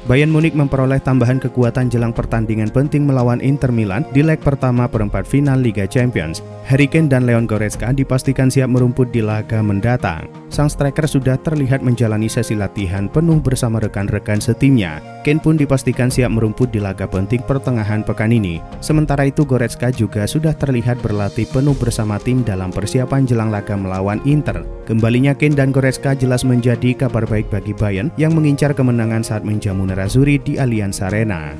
Bayern Munich memperoleh tambahan kekuatan jelang pertandingan penting melawan Inter Milan di leg pertama perempat final Liga Champions. Harry Kane dan Leon Goretzka dipastikan siap merumput di laga mendatang. Sang striker sudah terlihat menjalani sesi latihan penuh bersama rekan-rekan setimnya. Kane pun dipastikan siap merumput di laga penting pertengahan pekan ini. Sementara itu Goretzka juga sudah terlihat berlatih penuh bersama tim dalam persiapan jelang laga melawan Inter. Kembalinya Kane dan Goretzka jelas menjadi kabar baik bagi Bayern yang mengincar kemenangan saat menjamu Nerazzurri di Allianz Arena.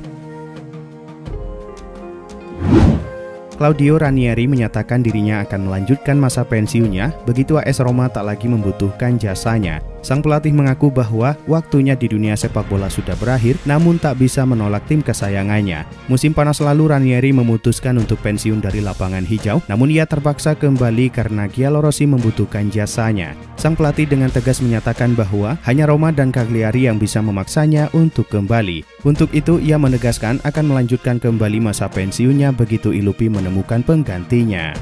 Claudio Ranieri menyatakan dirinya akan melanjutkan masa pensiunnya begitu AS Roma tak lagi membutuhkan jasanya. Sang pelatih mengaku bahwa waktunya di dunia sepak bola sudah berakhir, namun tak bisa menolak tim kesayangannya. Musim panas lalu Ranieri memutuskan untuk pensiun dari lapangan hijau, namun ia terpaksa kembali karena Giallorossi membutuhkan jasanya. Sang pelatih dengan tegas menyatakan bahwa hanya Roma dan Cagliari yang bisa memaksanya untuk kembali. Untuk itu ia menegaskan akan melanjutkan kembali masa pensiunnya begitu Ilupi menemukan penggantinya.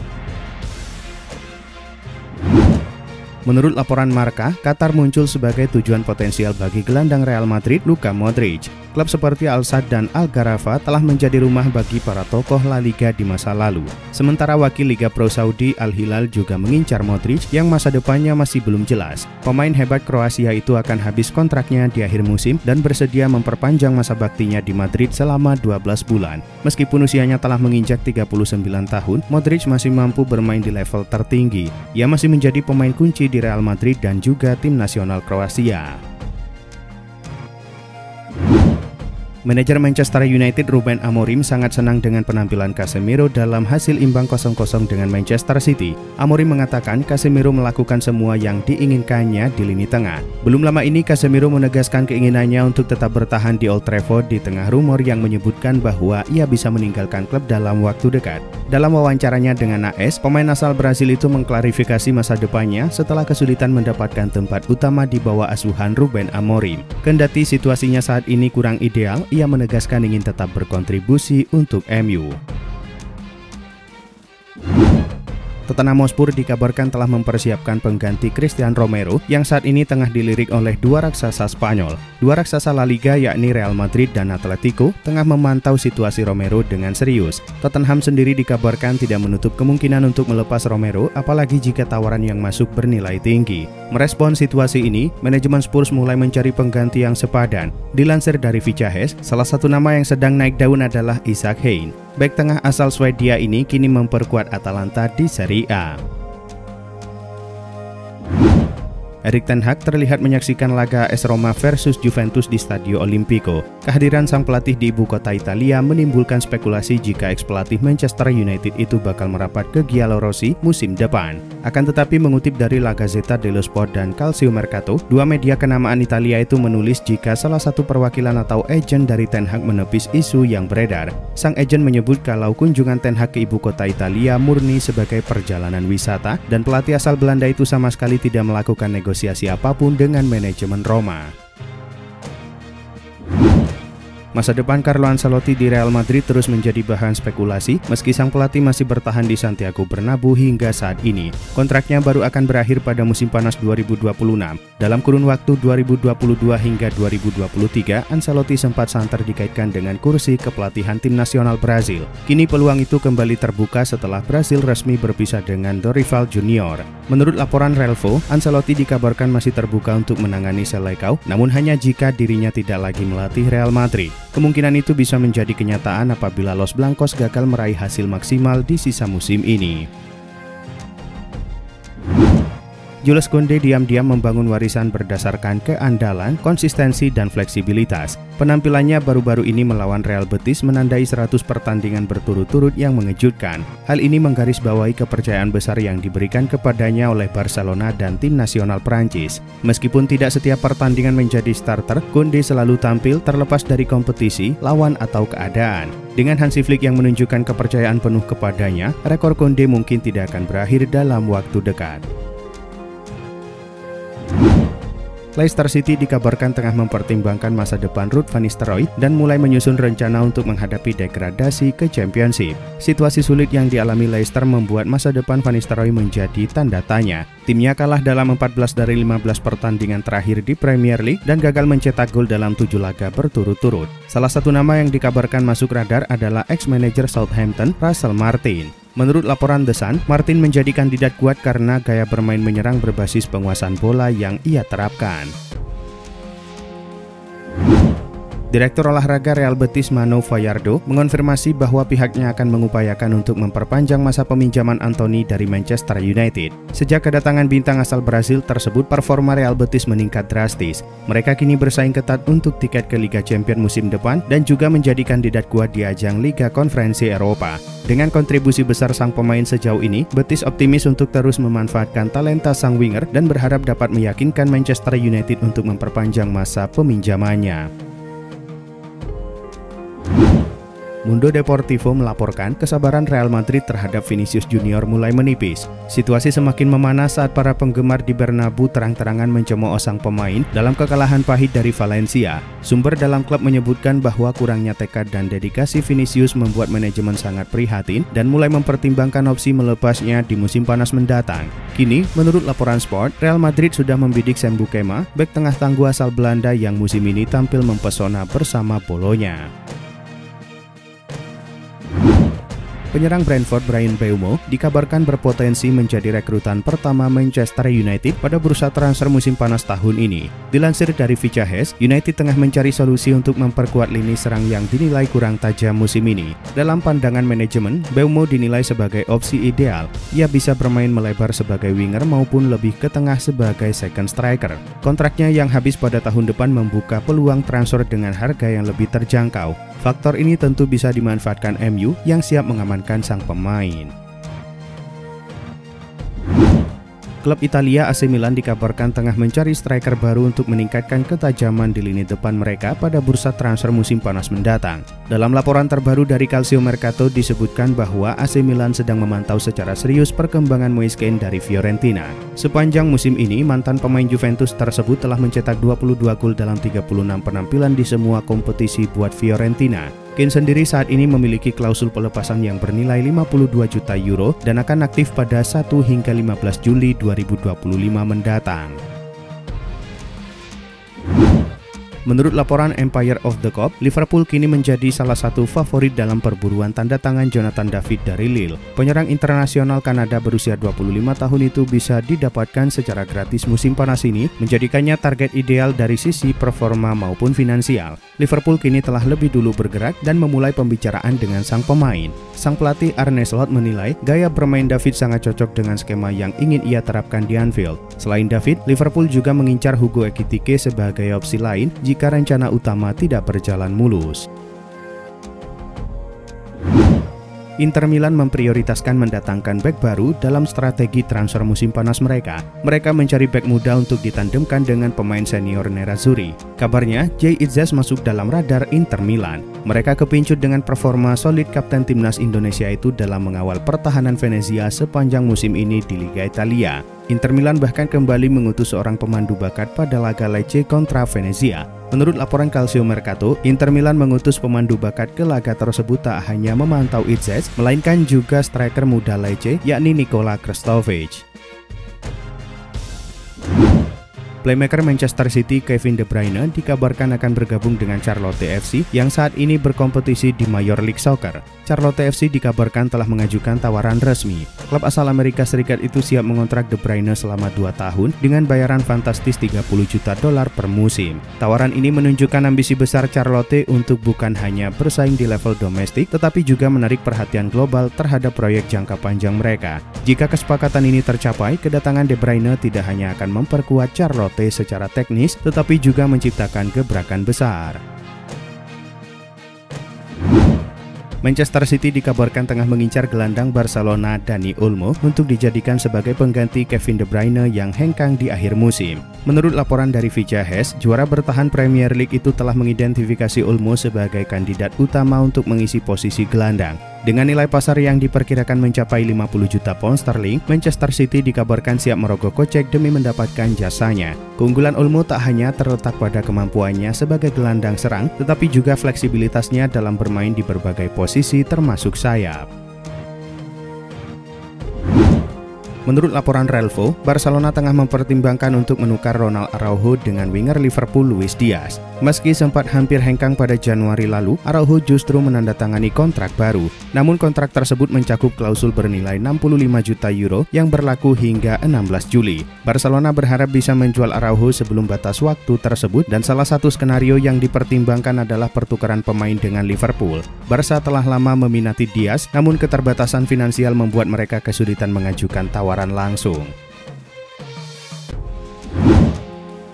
Menurut laporan Marca, Qatar muncul sebagai tujuan potensial bagi gelandang Real Madrid Luka Modric. Klub seperti Al-Sadd dan Al-Gharafa telah menjadi rumah bagi para tokoh La Liga di masa lalu. Sementara wakil Liga Pro Saudi Al-Hilal juga mengincar Modric yang masa depannya masih belum jelas. Pemain hebat Kroasia itu akan habis kontraknya di akhir musim dan bersedia memperpanjang masa baktinya di Madrid selama 12 bulan. Meskipun usianya telah menginjak 39 tahun, Modric masih mampu bermain di level tertinggi. Ia masih menjadi pemain kunci di Real Madrid dan juga tim nasional Kroasia. Manajer Manchester United Ruben Amorim sangat senang dengan penampilan Casemiro dalam hasil imbang 0-0 dengan Manchester City. Amorim mengatakan Casemiro melakukan semua yang diinginkannya di lini tengah. Belum lama ini Casemiro menegaskan keinginannya untuk tetap bertahan di Old Trafford di tengah rumor yang menyebutkan bahwa ia bisa meninggalkan klub dalam waktu dekat. Dalam wawancaranya dengan AS, pemain asal Brasil itu mengklarifikasi masa depannya setelah kesulitan mendapatkan tempat utama di bawah asuhan Ruben Amorim. Kendati situasinya saat ini kurang ideal, ia menegaskan ingin tetap berkontribusi untuk MU. Tottenham Hotspur dikabarkan telah mempersiapkan pengganti Christian Romero yang saat ini tengah dilirik oleh dua raksasa Spanyol. Dua raksasa La Liga yakni Real Madrid dan Atletico tengah memantau situasi Romero dengan serius. Tottenham sendiri dikabarkan tidak menutup kemungkinan untuk melepas Romero apalagi jika tawaran yang masuk bernilai tinggi. Merespon situasi ini, manajemen Spurs mulai mencari pengganti yang sepadan. Dilansir dari Vicahes, salah satu nama yang sedang naik daun adalah Isaac Hein. Bek tengah asal Swedia ini kini memperkuat Atalanta di Serie A. Erik ten Hag terlihat menyaksikan laga AS Roma versus Juventus di Stadio Olimpico. Kehadiran sang pelatih di ibu kota Italia menimbulkan spekulasi jika ex-pelatih Manchester United itu bakal merapat ke Giallorossi musim depan. Akan tetapi mengutip dari La Gazzetta dello Sport dan Calcio Mercato, dua media kenamaan Italia itu menulis jika salah satu perwakilan atau agen dari ten Hag menepis isu yang beredar. Sang agen menyebut kalau kunjungan ten Hag ke ibu kota Italia murni sebagai perjalanan wisata dan pelatih asal Belanda itu sama sekali tidak melakukan negosiasi apapun dengan manajemen Roma. Masa depan Carlo Ancelotti di Real Madrid terus menjadi bahan spekulasi meski sang pelatih masih bertahan di Santiago Bernabeu hingga saat ini. Kontraknya baru akan berakhir pada musim panas 2026. Dalam kurun waktu 2022 hingga 2023, Ancelotti sempat santer dikaitkan dengan kursi kepelatihan tim nasional Brazil. Kini peluang itu kembali terbuka setelah Brasil resmi berpisah dengan Dorival Junior. Menurut laporan Relvo, Ancelotti dikabarkan masih terbuka untuk menangani Selecao, namun hanya jika dirinya tidak lagi melatih Real Madrid. Kemungkinan itu bisa menjadi kenyataan apabila Los Blancos gagal meraih hasil maksimal di sisa musim ini. Jules Koundé diam-diam membangun warisan berdasarkan keandalan, konsistensi, dan fleksibilitas. Penampilannya baru-baru ini melawan Real Betis menandai 100 pertandingan berturut-turut yang mengejutkan. Hal ini menggarisbawahi kepercayaan besar yang diberikan kepadanya oleh Barcelona dan tim nasional Prancis. Meskipun tidak setiap pertandingan menjadi starter, Koundé selalu tampil terlepas dari kompetisi, lawan, atau keadaan. Dengan Hansi Flick yang menunjukkan kepercayaan penuh kepadanya, rekor Koundé mungkin tidak akan berakhir dalam waktu dekat. Leicester City dikabarkan tengah mempertimbangkan masa depan Ruud van Nistelrooy dan mulai menyusun rencana untuk menghadapi degradasi ke Championship. Situasi sulit yang dialami Leicester membuat masa depan van Nistelrooy menjadi tanda tanya. Timnya kalah dalam 14 dari 15 pertandingan terakhir di Premier League dan gagal mencetak gol dalam 7 laga berturut-turut. Salah satu nama yang dikabarkan masuk radar adalah ex-manajer Southampton, Russell Martin. Menurut laporan The Sun, Martin menjadi kandidat kuat karena gaya bermain menyerang berbasis penguasaan bola yang ia terapkan. Direktur olahraga Real Betis Manu Vallardo mengonfirmasi bahwa pihaknya akan mengupayakan untuk memperpanjang masa peminjaman Antony dari Manchester United. Sejak kedatangan bintang asal Brasil tersebut, performa Real Betis meningkat drastis. Mereka kini bersaing ketat untuk tiket ke Liga Champions musim depan dan juga menjadi kandidat kuat di ajang Liga Konferensi Eropa. Dengan kontribusi besar sang pemain sejauh ini, Betis optimis untuk terus memanfaatkan talenta sang winger dan berharap dapat meyakinkan Manchester United untuk memperpanjang masa peminjamannya. Mundo Deportivo melaporkan kesabaran Real Madrid terhadap Vinicius Junior mulai menipis. Situasi semakin memanas saat para penggemar di Bernabeu terang-terangan mencemooh sang pemain dalam kekalahan pahit dari Valencia. Sumber dalam klub menyebutkan bahwa kurangnya tekad dan dedikasi Vinicius membuat manajemen sangat prihatin dan mulai mempertimbangkan opsi melepasnya di musim panas mendatang. Kini, menurut laporan Sport, Real Madrid sudah membidik Sam Bukema, bek tengah tangguh asal Belanda yang musim ini tampil mempesona bersama Bolonya. Penyerang Brentford Bryan Mbeumo dikabarkan berpotensi menjadi rekrutan pertama Manchester United pada bursa transfer musim panas tahun ini. Dilansir dari Vicahes, United tengah mencari solusi untuk memperkuat lini serang yang dinilai kurang tajam musim ini. Dalam pandangan manajemen, Mbeumo dinilai sebagai opsi ideal. Ia bisa bermain melebar sebagai winger maupun lebih ke tengah sebagai second striker. Kontraknya yang habis pada tahun depan membuka peluang transfer dengan harga yang lebih terjangkau. Faktor ini tentu bisa dimanfaatkan MU yang siap mengamankan sang pemain. Klub Italia AC Milan dikabarkan tengah mencari striker baru untuk meningkatkan ketajaman di lini depan mereka pada bursa transfer musim panas mendatang. Dalam laporan terbaru dari Calcio Mercato disebutkan bahwa AC Milan sedang memantau secara serius perkembangan Moise Kean dari Fiorentina. Sepanjang musim ini, mantan pemain Juventus tersebut telah mencetak 22 gol dalam 36 penampilan di semua kompetisi buat Fiorentina. Kean sendiri saat ini memiliki klausul pelepasan yang bernilai 52 juta euro dan akan aktif pada 1 hingga 15 Juli 2025 mendatang. Menurut laporan Empire of the Court, Liverpool kini menjadi salah satu favorit dalam perburuan tanda tangan Jonathan David dari Lille. Penyerang internasional Kanada berusia 25 tahun itu bisa didapatkan secara gratis musim panas ini, menjadikannya target ideal dari sisi performa maupun finansial. Liverpool kini telah lebih dulu bergerak dan memulai pembicaraan dengan sang pemain. Sang pelatih Arne Slot menilai gaya bermain David sangat cocok dengan skema yang ingin ia terapkan di Anfield. Selain David, Liverpool juga mengincar Hugo Ekitike sebagai opsi lain jika rencana utama tidak berjalan mulus. Inter Milan memprioritaskan mendatangkan bek baru dalam strategi transfer musim panas mereka. Mereka mencari bek muda untuk ditandemkan dengan pemain senior Nerazzurri. Kabarnya, Jay Itzes masuk dalam radar Inter Milan. Mereka kepincut dengan performa solid kapten timnas Indonesia itu dalam mengawal pertahanan Venezia sepanjang musim ini di Liga Italia. Inter Milan bahkan kembali mengutus seorang pemandu bakat pada laga Lecce kontra Venezia. Menurut laporan Calcio Mercato, Inter Milan mengutus pemandu bakat ke laga tersebut tak hanya memantau Itzes, melainkan juga striker muda Lecce, yakni Nikola Krstovic. Playmaker Manchester City Kevin De Bruyne dikabarkan akan bergabung dengan Charlotte FC yang saat ini berkompetisi di Major League Soccer. Charlotte FC dikabarkan telah mengajukan tawaran resmi. Klub asal Amerika Serikat itu siap mengontrak De Bruyne selama 2 tahun dengan bayaran fantastis $30 juta per musim. Tawaran ini menunjukkan ambisi besar Charlotte untuk bukan hanya bersaing di level domestik, tetapi juga menarik perhatian global terhadap proyek jangka panjang mereka. Jika kesepakatan ini tercapai, kedatangan De Bruyne tidak hanya akan memperkuat Charlotte secara teknis, tetapi juga menciptakan gebrakan besar. Manchester City dikabarkan tengah mengincar gelandang Barcelona Dani Olmo untuk dijadikan sebagai pengganti Kevin De Bruyne yang hengkang di akhir musim. Menurut laporan dari Vicahes, juara bertahan Premier League itu telah mengidentifikasi Olmo sebagai kandidat utama untuk mengisi posisi gelandang. Dengan nilai pasar yang diperkirakan mencapai 50 juta pound sterling, Manchester City dikabarkan siap merogoh kocek demi mendapatkan jasanya. Keunggulan Olmo tak hanya terletak pada kemampuannya sebagai gelandang serang, tetapi juga fleksibilitasnya dalam bermain di berbagai posisi termasuk sayap. Menurut laporan Relvo, Barcelona tengah mempertimbangkan untuk menukar Ronald Araujo dengan winger Liverpool Luis Diaz. Meski sempat hampir hengkang pada Januari lalu, Araujo justru menandatangani kontrak baru. Namun kontrak tersebut mencakup klausul bernilai 65 juta euro yang berlaku hingga 16 Juli. Barcelona berharap bisa menjual Araujo sebelum batas waktu tersebut dan salah satu skenario yang dipertimbangkan adalah pertukaran pemain dengan Liverpool. Barca telah lama meminati Diaz, namun keterbatasan finansial membuat mereka kesulitan mengajukan tawaran langsung.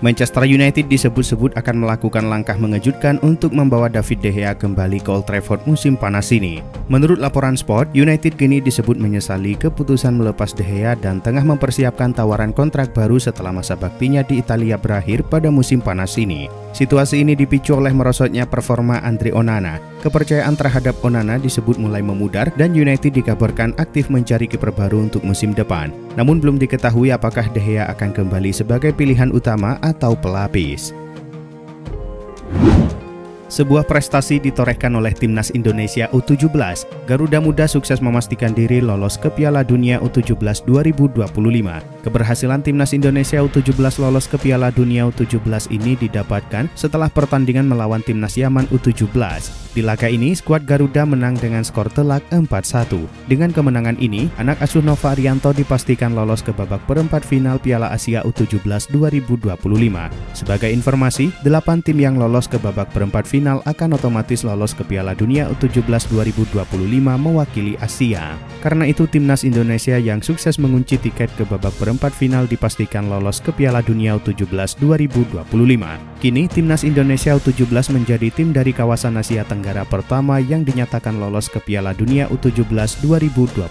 Manchester United disebut-sebut akan melakukan langkah mengejutkan untuk membawa David De Gea kembali ke Old Trafford musim panas ini. Menurut laporan Sport, United kini disebut menyesali keputusan melepas De Gea dan tengah mempersiapkan tawaran kontrak baru setelah masa baktinya di Italia berakhir pada musim panas ini. Situasi ini dipicu oleh merosotnya performa Andre Onana. Kepercayaan terhadap Onana disebut mulai memudar dan United dikabarkan aktif mencari kiper baru untuk musim depan. Namun belum diketahui apakah De Gea akan kembali sebagai pilihan utama atau pelapis. Sebuah prestasi ditorehkan oleh timnas Indonesia U17. Garuda Muda sukses memastikan diri lolos ke Piala Dunia U17 2025. Keberhasilan timnas Indonesia U17 lolos ke Piala Dunia U17 ini didapatkan setelah pertandingan melawan timnas Yaman U17. Di laga ini, skuad Garuda menang dengan skor telak 4-1. Dengan kemenangan ini, anak asuh Nova Arianto dipastikan lolos ke babak perempat final Piala Asia U17 2025. Sebagai informasi, 8 tim yang lolos ke babak perempat final akan otomatis lolos ke Piala Dunia U17 2025 mewakili Asia. Karena itu, timnas Indonesia yang sukses mengunci tiket ke babak perempat final dipastikan lolos ke Piala Dunia U17 2025. Kini, timnas Indonesia U17 menjadi tim dari kawasan Asia Tenggara pertama yang dinyatakan lolos ke Piala Dunia U17 2025.